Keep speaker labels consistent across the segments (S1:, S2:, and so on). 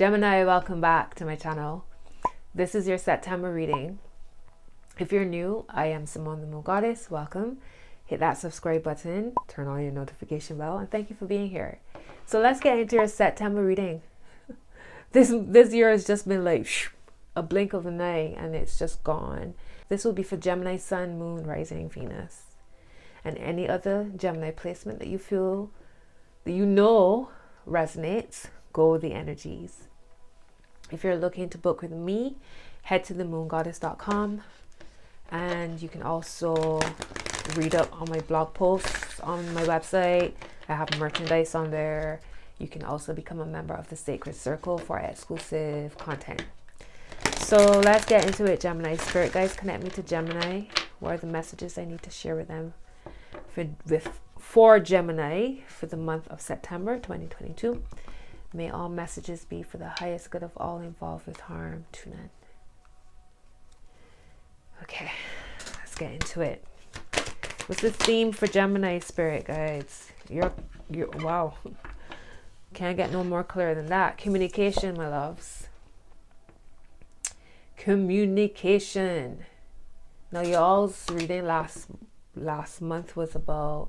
S1: Gemini, welcome back to my channel. This is your September reading. If you're new, I am Simone the Moon Goddess. Welcome. Hit that subscribe button, turn on your notification bell, and thank you for being here. So let's get into your September reading. This year has just been like a blink of an eye and it's just gone. This will be for Gemini, Sun, Moon, Rising, Venus, and any other Gemini placement that you feel that you know resonates. Go with the energies. If you're looking to book with me, head to themoongoddess.com, and you can also read up on my blog posts on my website. I have merchandise on there. You can also become a member of the Sacred Circle for exclusive content. So let's get into it, Gemini. Spirit guides, connect me to Gemini. What are the messages I need to share with them for Gemini for the month of September 2022? May all messages be for the highest good of all involved with harm to none. Okay, let's get into it. What's the theme for Gemini, Spirit guides? You're wow. Can't get no more clear than that. Communication, my loves. Communication. Now, y'all's reading last month was about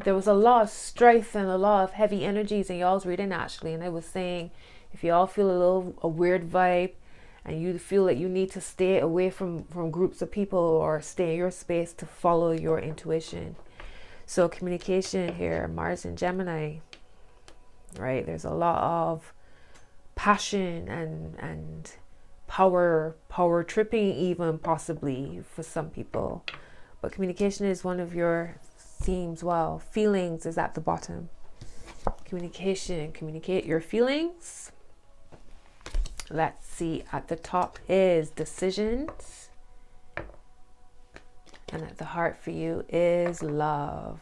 S1: there was a lot of strife and a lot of heavy energies in y'all's reading, actually. And I was saying, if y'all feel a weird vibe and you feel that you need to stay away from groups of people or stay in your space to follow your intuition. So communication here, Mars and Gemini, right? There's a lot of passion and power tripping, even possibly for some people. But communication is one of your themes. Well, feelings is at the bottom. Communication, communicate your feelings. Let's see, at the top is decisions, and at the heart for you is love.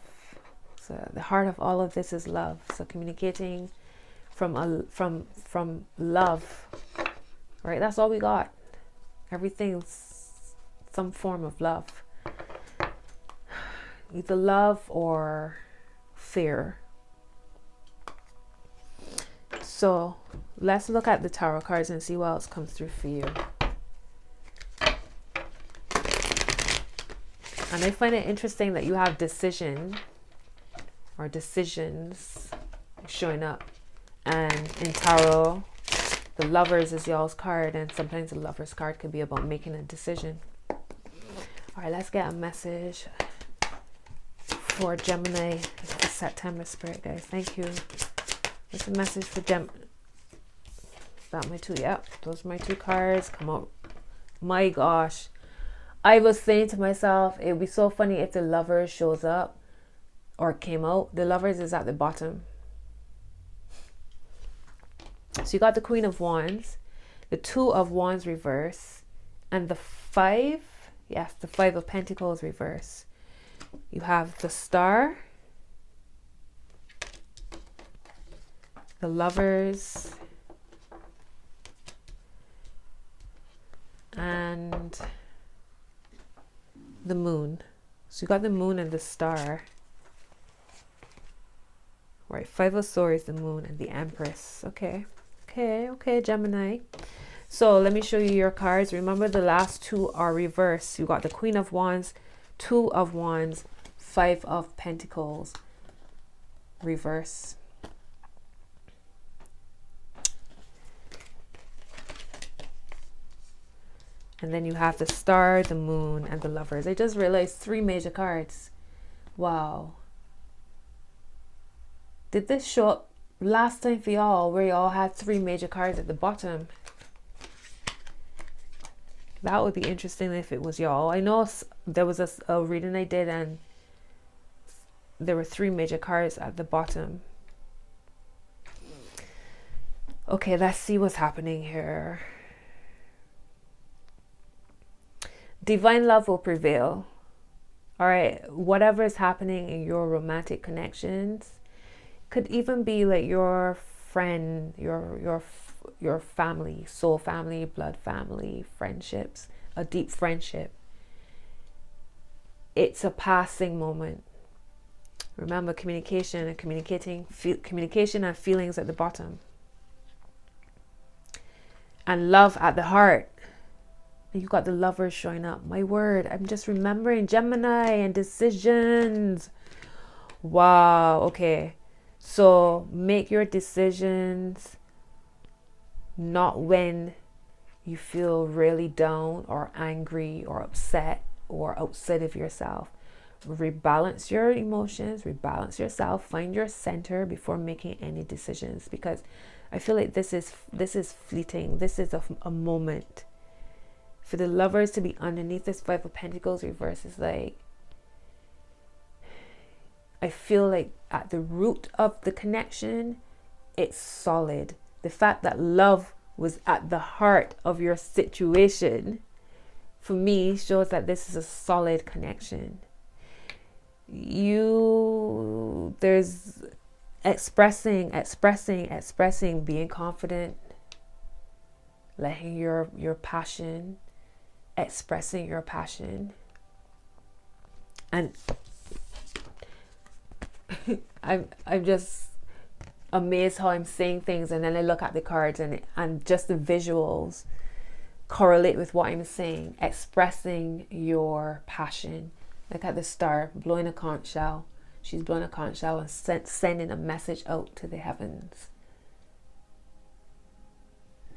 S1: So the heart of all of this is love. So communicating from love, right? That's all we got. Everything's some form of love. Either love or fear. So let's look at the tarot cards and see what else comes through for you. And I find it interesting that you have decision or decisions showing up. And in tarot, the Lovers is y'all's card, and sometimes the Lovers card could be about making a decision. All right, let's get a message for Gemini for September, Spirit guys. Thank you. What's the message for Is that my two? Yep, those are my two cards. Come out. My gosh. I was saying to myself, it would be so funny if the Lovers shows up or came out. The Lovers is at the bottom. So you got the Queen of Wands, the Two of Wands reverse, and the Five. Yes, the Five of Pentacles reverse. You have the Star, the Lovers, and the Moon. So you got the Moon and the Star. Right, Five of Swords, the Moon, and the Empress. Okay, Gemini. So let me show you your cards. Remember, the last two are reversed. You got the Queen of Wands, Two of Wands, Five of Pentacles reverse. And then you have the Star, the Moon, and the Lovers. I just realized 3 major cards. Wow. Did this show up last time for y'all where y'all had 3 major cards at the bottom? That would be interesting if it was y'all. I know there was a reading I did and there were 3 major cards at the bottom. Okay, let's see what's happening here. Divine love will prevail. All right, whatever is happening in your romantic connections, could even be like your friend, your family, soul family, blood family, friendships, a deep friendship. It's a passing moment. Remember, communication and communication and feelings at the bottom. And love at the heart. You got the Lovers showing up. My word, I'm just remembering Gemini and decisions. Wow, okay. So make your decisions not when you feel really down or angry or upset or outside of yourself. Rebalance your emotions, rebalance yourself, find your center before making any decisions, because I feel like this is fleeting. This is a moment. For the Lovers to be underneath this Five of Pentacles reverse is like, I feel like at the root of the connection, it's solid. The fact that love was at the heart of your situation, for me, shows that this is a solid connection. There's expressing, being confident, letting your passion, expressing your passion. And I'm just amazed how I'm saying things, and then I look at the cards and just the visuals correlate with what I'm saying. Expressing your passion. Look at the star blowing a conch shell. She's blowing a conch shell and sending a message out to the heavens.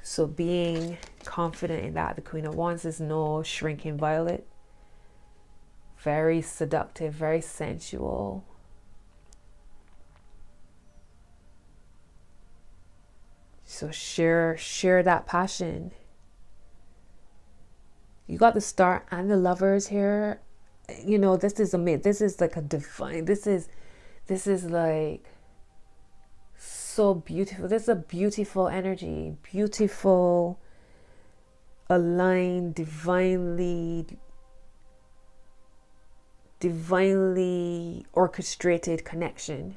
S1: So being confident in that. The Queen of Wands is no shrinking violet. Very seductive, very sensual. So share that passion. You got the Star and the Lovers here. You know, this is amazing. This is like a divine. This is like so beautiful. This is a beautiful energy. Beautiful, aligned, divinely orchestrated connection.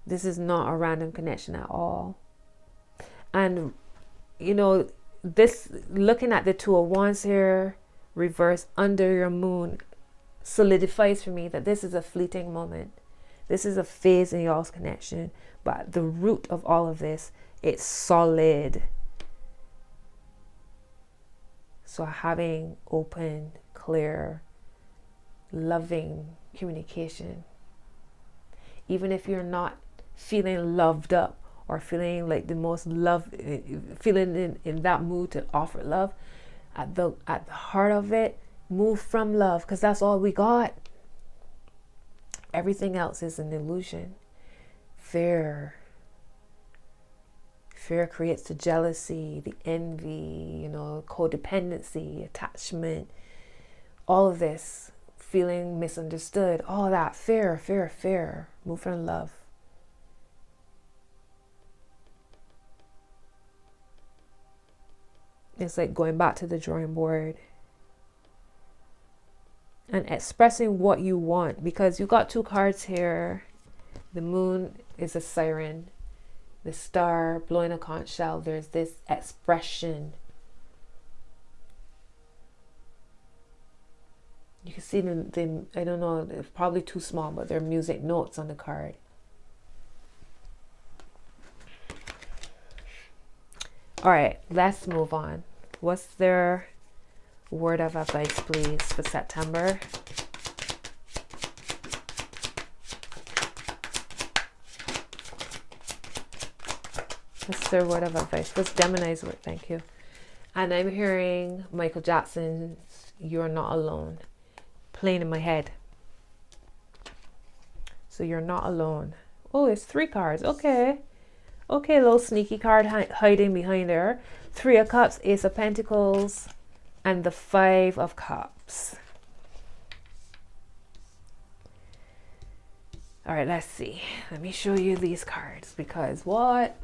S1: This is not a random connection at all. And, you know, this, looking at the Two of Wands here, reverse under your moon, solidifies for me that this is a fleeting moment. This is a phase in y'all's connection. But the root of all of this, it's solid. So having open, clear, loving communication. Even if you're not feeling loved up, or feeling like the most love, feeling in that mood to offer love, at the heart of it, move from love, because that's all we got. Everything else is an illusion. Fear creates the jealousy, the envy, you know, codependency, attachment, all of this, feeling misunderstood, all that, fear. Move from love. It's like going back to the drawing board and expressing what you want, because you got two cards here. The moon is a siren. The star blowing a conch shell. There's this expression. You can see the I don't know, it's probably too small, but there are music notes on the card. All right, let's move on. What's their word of advice, please, for September? What's their word of advice? What's Gemini's word? Thank you. And I'm hearing Michael Jackson's "You're Not Alone" playing in my head. So you're not alone. Oh, it's 3 cards. Okay, little sneaky card hiding behind there. 3 of Cups, Ace of Pentacles, and the 5 of Cups. All right, let's see. Let me show you these cards, because what?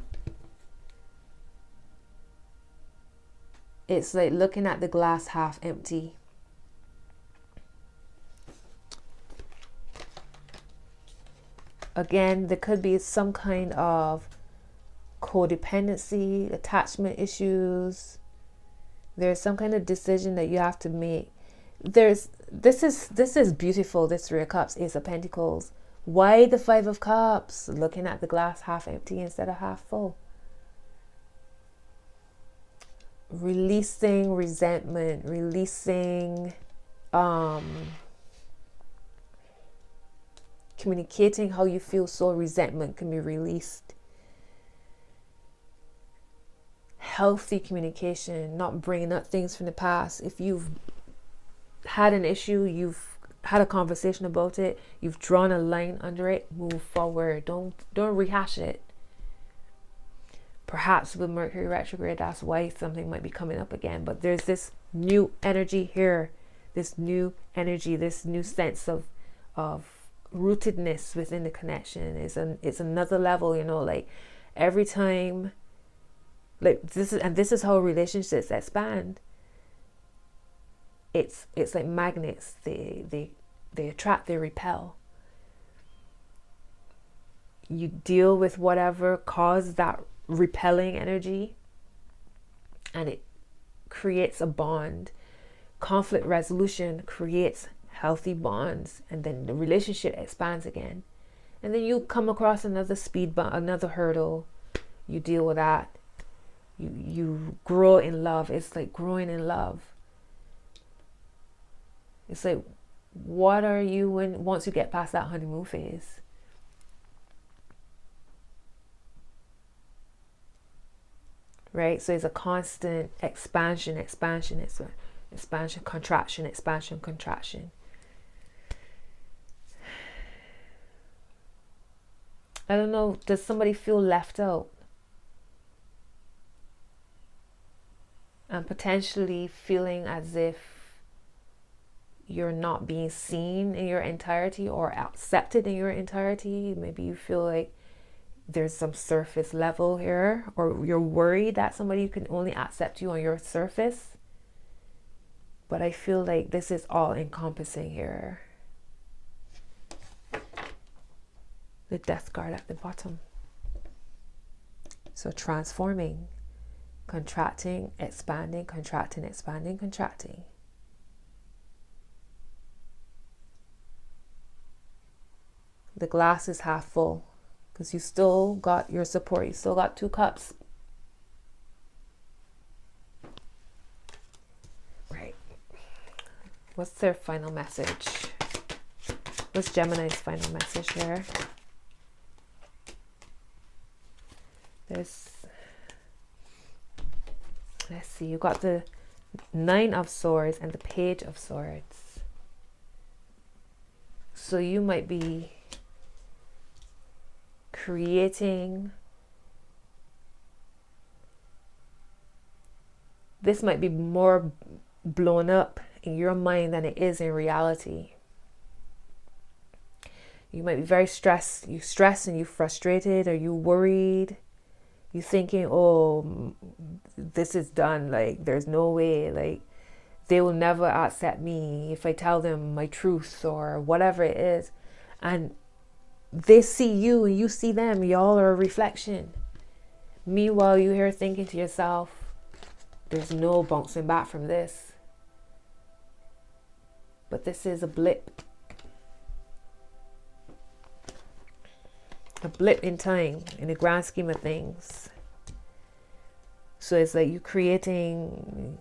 S1: It's like looking at the glass half empty. Again, there could be some kind of codependency, attachment issues. There's some kind of decision that you have to make. This is beautiful, this 3 of Cups, Ace of Pentacles. Why the Five of Cups? Looking at the glass half empty instead of half full. Releasing resentment, releasing communicating how you feel, so resentment can be released. Healthy communication, not bringing up things from the past. If you've had an issue, you've had a conversation about it, you've drawn a line under it, move forward. Don't rehash it. Perhaps with Mercury retrograde, that's why something might be coming up again. But there's this new energy here, this new energy, this new sense of rootedness within the connection. It's another level, you know, like every time, like this is how relationships expand. It's like magnets. They attract, they repel. You deal with whatever caused that repelling energy, and it creates a bond. Conflict resolution creates healthy bonds, and then the relationship expands again. And then you come across another speed bump, another hurdle. You deal with that. You grow in love. It's like growing in love. It's like, what are you once you get past that honeymoon phase? Right? So it's a constant expansion, contraction, expansion, contraction. I don't know, does somebody feel left out? And potentially feeling as if you're not being seen in your entirety or accepted in your entirety. Maybe you feel like there's some surface level here, or you're worried that somebody can only accept you on your surface. But I feel like this is all encompassing here. The Death card at the bottom. So transforming, contracting, expanding, contracting, expanding, contracting. The glass is half full because you still got your support. You still got 2 cups. Right. What's their final message? What's Gemini's final message here? Let's see, you got the 9 of Swords and the Page of Swords. So you might be creating, this might be more blown up in your mind than it is in reality. You might be very stressed. You stress and you frustrated, or you worried. You thinking, oh, this is done. Like, there's no way. Like, they will never accept me if I tell them my truth or whatever it is. And they see you and you see them. Y'all are a reflection. Meanwhile, you here thinking to yourself, there's no bouncing back from this. But this is a blip. A blip in time in the grand scheme of things. So it's like you creating,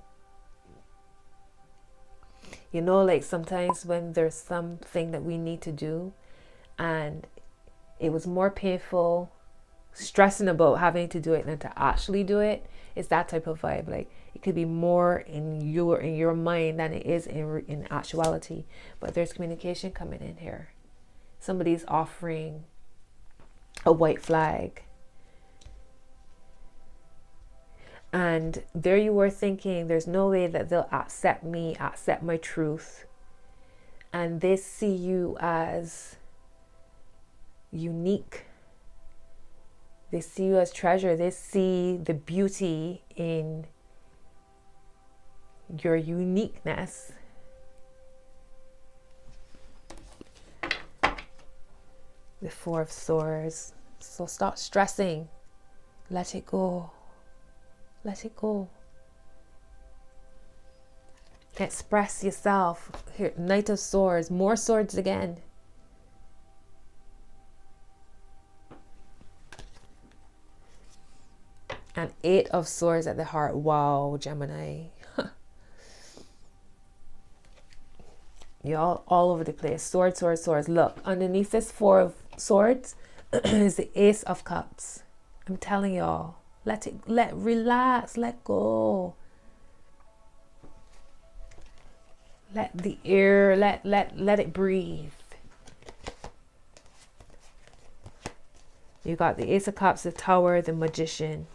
S1: you know, like sometimes when there's something that we need to do and it was more painful stressing about having to do it than to actually do it. It's that type of vibe. Like, it could be more in your mind than it is in actuality. But there's communication coming in here. Somebody's offering a white flag, and there you were thinking, there's no way that they'll accept me, accept my truth, and they see you as unique. They see you as treasure. They see the beauty in your uniqueness. The 4 of Swords. So stop stressing. Let it go. Let it go. Express yourself. Here, Knight of Swords. More swords again. And 8 of Swords at the heart. Wow, Gemini. Y'all all over the place. Swords, swords, swords. Look, underneath this 4 of Swords is the Ace of Cups. I'm telling y'all, relax, let go. Let the air, let it breathe. You got the Ace of Cups, the Tower, the Magician.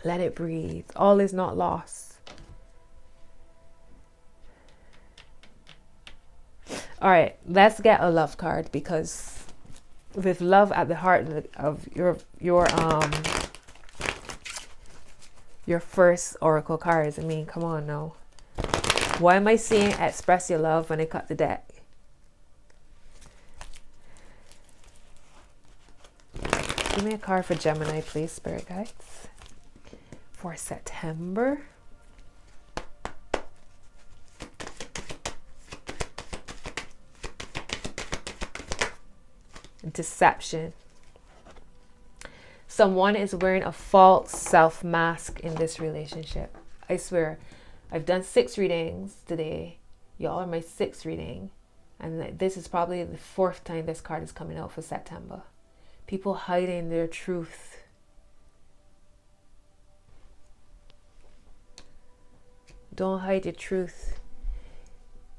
S1: Let it breathe. All is not lost. All right, let's get a love card, because with love at the heart of your first oracle cards, I mean, come on now. Why am I saying express your love when I cut the deck? Give me a card for Gemini, please, Spirit Guides, for September. Deception. Someone is wearing a false self mask in this relationship. I swear, I've done 6 readings today. Y'all are my 6th reading. And this is probably the 4th time this card is coming out for September. People hiding their truth. Don't hide your truth.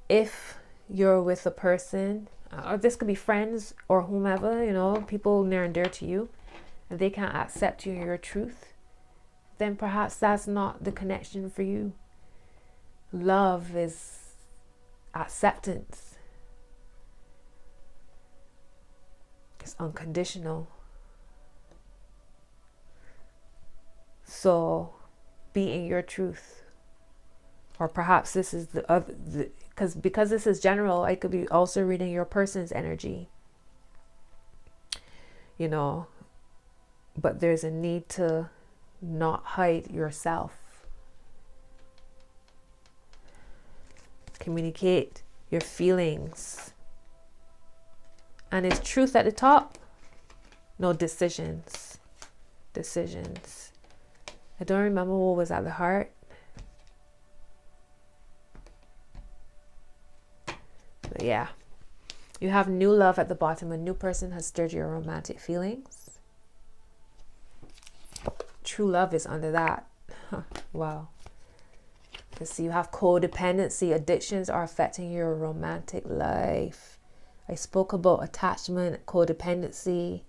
S1: If you're with a person, or this could be friends or whomever, you know, people near and dear to you, and they can't accept you and your truth, then perhaps that's not the connection for you. Love is acceptance. It's unconditional. So be in your truth. Or perhaps this is the other, because this is general, I could be also reading your person's energy. You know, but there's a need to not hide yourself. Communicate your feelings. And is truth at the top? No, decisions. Decisions. I don't remember what was at the heart. But yeah. You have new love at the bottom. A new person has stirred your romantic feelings. True love is under that. Wow. So you have codependency. Addictions are affecting your romantic life. I spoke about attachment, codependency.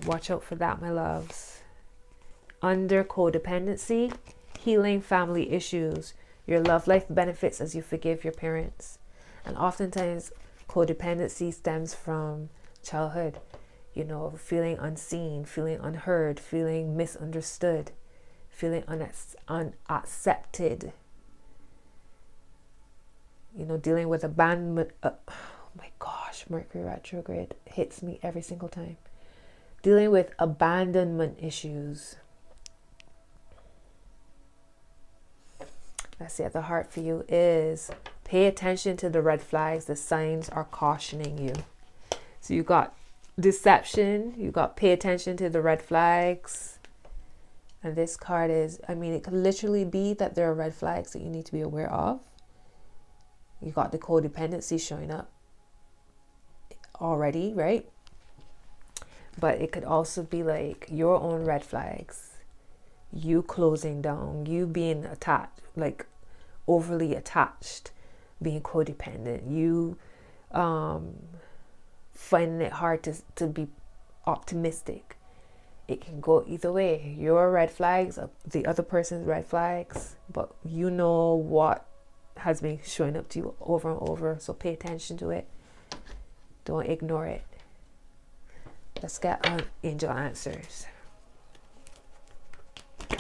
S1: Watch out for that, my loves. Under codependency, healing family issues. Your love life benefits as you forgive your parents. And oftentimes, codependency stems from childhood. You know, feeling unseen, feeling unheard, feeling misunderstood, feeling unaccepted. You know, dealing with abandonment. Oh my gosh, Mercury retrograde hits me every single time. Dealing with abandonment issues. That's it. The heart for you is pay attention to the red flags. The signs are cautioning you. So you got deception. You got pay attention to the red flags. And this card is, I mean, it could literally be that there are red flags that you need to be aware of. You got the codependency showing up already, right? But it could also be like your own red flags. You closing down. You being attached, like overly attached. Being codependent. You finding it hard to be optimistic. It can go either way. Your red flags, the other person's red flags. But you know what has been showing up to you over and over. So pay attention to it. Don't ignore it. Let's get on angel answers. Give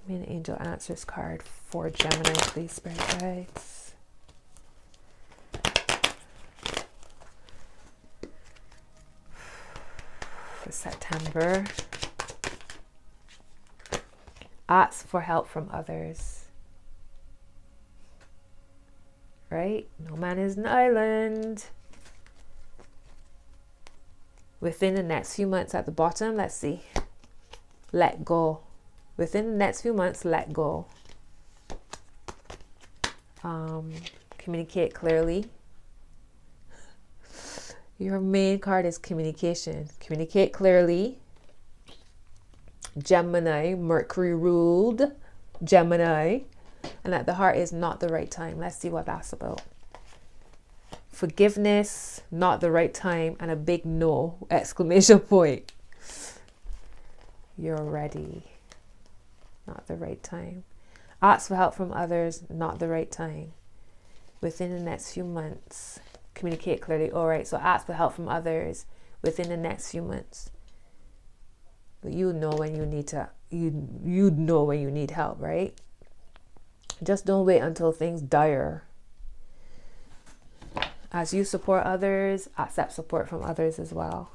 S1: me an angel answers card for Gemini, please, Spirit Guides. For September. Ask for help from others. Right? No man is an island. Within the next few months at the bottom, let's see. Let go. Within the next few months, let go. Communicate clearly. Your main card is communication. Communicate clearly. Gemini, Mercury ruled Gemini. And at the heart is not the right time. Let's see what that's about. Forgiveness, not the right time, and a big no, exclamation point. You're ready. Not the right time. Ask for help from others, not the right time. Within the next few months. Communicate clearly. All right, so ask for help from others within the next few months. But you know when you need to, you know when you need help, right? Just don't wait until things dire. As you support others, accept support from others as well.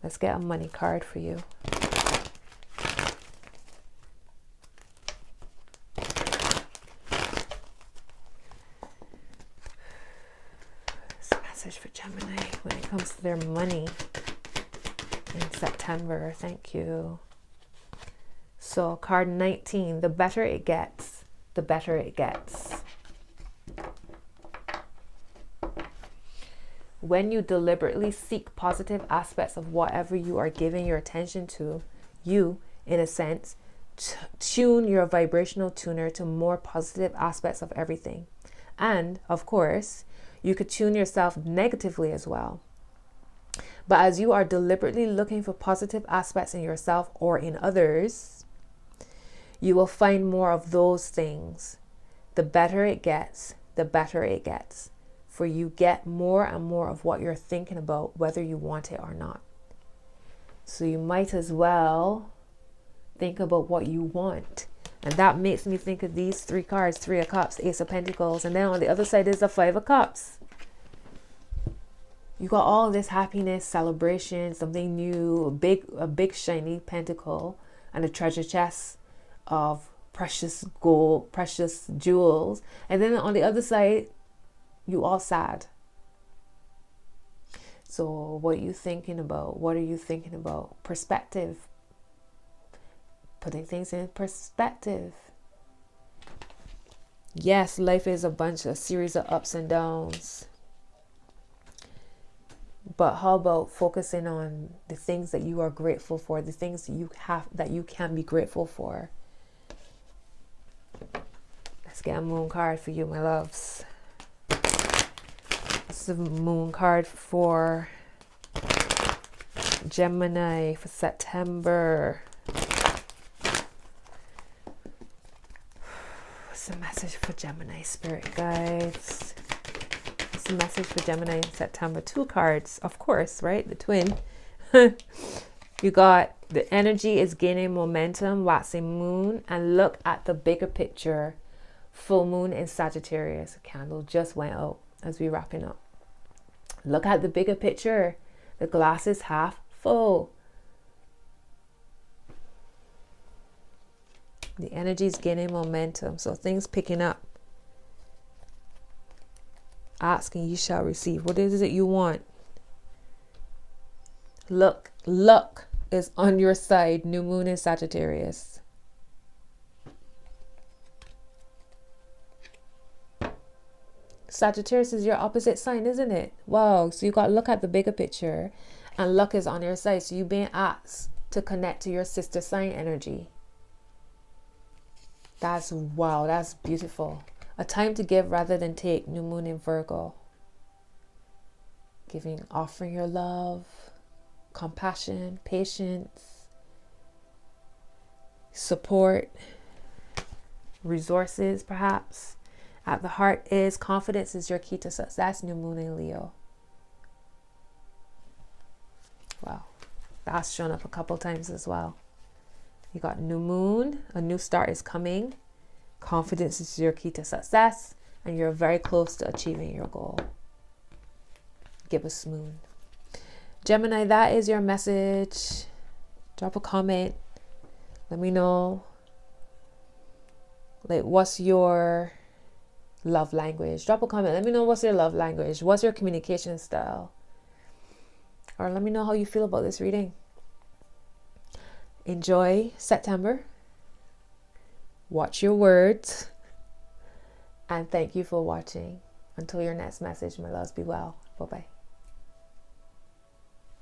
S1: Let's get a money card for you. It's a message for Gemini when it comes to their money in September. Thank you. So card 19, the better it gets, the better it gets. When you deliberately seek positive aspects of whatever you are giving your attention to, you, in a sense, tune your vibrational tuner to more positive aspects of everything. And, of course, you could tune yourself negatively as well. But as you are deliberately looking for positive aspects in yourself or in others, you will find more of those things. The better it gets, the better it gets. For you get more and more of what you're thinking about, whether you want it or not. So you might as well think about what you want. And that makes me think of these three cards: 3 of Cups, Ace of Pentacles, and then on the other side is the 5 of Cups. You got all this happiness, celebration, something new, a big shiny pentacle, and a treasure chest of precious gold, precious jewels. And then on the other side, you all sad. So what are you thinking about? What are you thinking about? Perspective. Putting things in perspective. Yes, life is a series of ups and downs. But how about focusing on the things that you are grateful for, the things that you have, that you can be grateful for? Let's get a moon card for you, my loves. This is a moon card for Gemini for September. What's the message for Gemini, spirit guides? What's the message for Gemini in September? 2 cards, of course, right? The twin. You got the energy is gaining momentum, waxing moon, and look at the bigger picture. Full moon in Sagittarius. A candle just went out as we're wrapping up. Look at the bigger picture. The glass is half full. The energy is gaining momentum, so things picking up. Ask and you shall receive. What is it you want? Luck is on your side. New moon in Sagittarius. Sagittarius is your opposite sign, isn't it? Wow. So you got to look at the bigger picture, and luck is on your side. So you're being asked to connect to your sister sign energy. That's wow. That's beautiful. A time to give rather than take. New moon in Virgo. Giving, offering your love, compassion, patience, support, resources, perhaps. At the heart is confidence is your key to success. That's new moon in Leo. Wow. That's shown up a couple times as well. You got new moon. A new start is coming. Confidence is your key to success. And you're very close to achieving your goal. Give us moon. Gemini, that is your message. Drop a comment. Let me know. Like, what's your love language. Drop a comment. Let me know what's your love language. What's your communication style? Or let me know how you feel about this reading. Enjoy September. Watch your words. And thank you for watching. Until your next message, my loves, be well. Bye-bye.